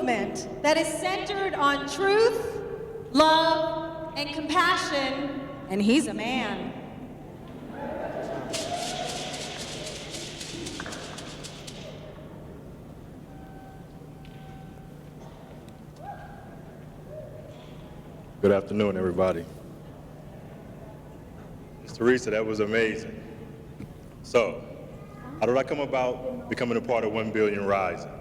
movement that is centered on truth, love, and compassion, and he's a man. Good afternoon, everybody. Ms. Teresa, that was amazing. So, how did I come about becoming a part of 1 Billion Rising?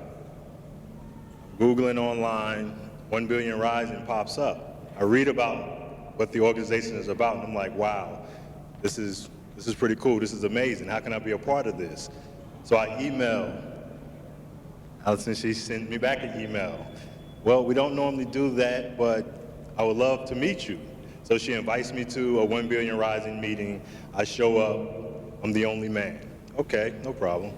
Googling online, 1 Billion Rising pops up. I read about what the organization is about, and I'm like, wow, this is pretty cool. This is amazing. How can I be a part of this? So I emailed Allison. She sent me back an email. Well, we don't normally do that, but I would love to meet you. So she invites me to a 1 Billion Rising meeting. I show up. I'm the only man. Okay, no problem.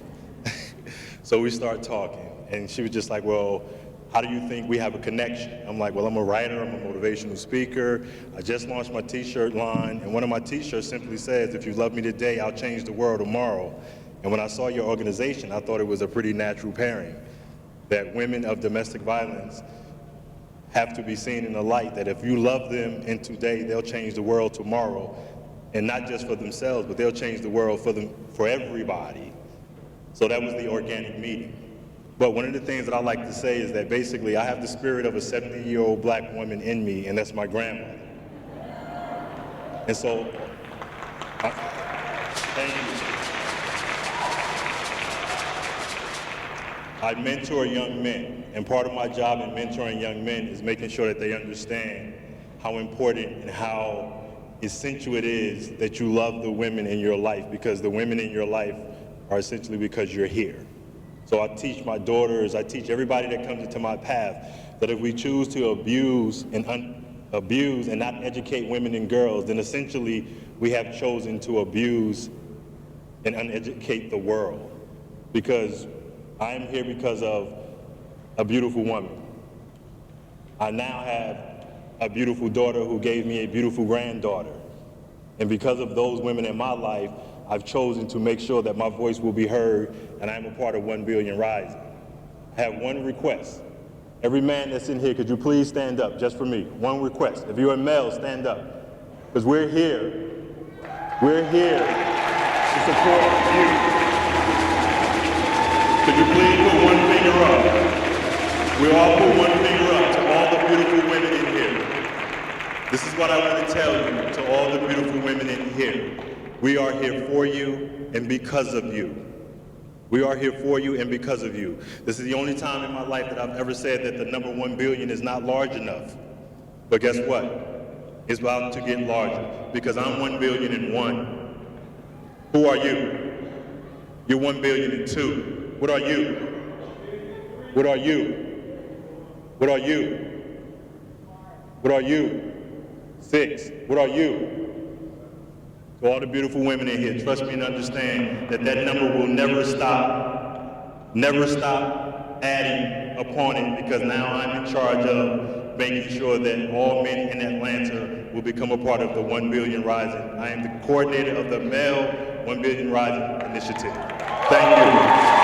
So we start talking, and she was just like, well, how do you think we have a connection? I'm like, well, I'm a writer, I'm a motivational speaker. I just launched my t-shirt line, and one of my t-shirts simply says, if you love me today, I'll change the world tomorrow. And when I saw your organization, I thought it was a pretty natural pairing, that women of domestic violence have to be seen in the light, that if you love them in today, they'll change the world tomorrow, and not just for themselves, but they'll change the world for everybody. So that was the organic meeting. But one of the things that I like to say is that basically I have the spirit of a 70-year-old black woman in me, and that's my grandmother. And so, thank you. I mentor young men, and part of my job in mentoring young men is making sure that they understand how important and how essential it is that you love the women in your life, because the women in your life are essentially because you're here. So I teach my daughters, I teach everybody that comes into my path that if we choose to abuse and not educate women and girls, then essentially we have chosen to abuse and uneducate the world. Because I am here because of a beautiful woman. I now have a beautiful daughter who gave me a beautiful granddaughter. And because of those women in my life, I've chosen to make sure that my voice will be heard, and I'm a part of 1 Billion Rising. I have one request. Every man that's in here, could you please stand up just for me? One request. If you're a male, stand up. Because we're here. We're here to support you. Could you please put one finger up? We all put one finger up to all the beautiful women in here. This is what I want to tell you to all the beautiful women in here. We are here for you and because of you. We are here for you and because of you. This is the only time in my life that I've ever said that the number 1 billion is not large enough. But guess what? It's about to get larger, because I'm 1 billion and 1. Who are you? You're 1 billion and 2. What are you? What are you? What are you? What are you? 6. What are you? To all the beautiful women in here, trust me and understand that that number will never stop adding upon it, because now I'm in charge of making sure that all men in Atlanta will become a part of the 1 Billion Rising. I am the coordinator of the Male 1 Billion Rising Initiative. Thank you.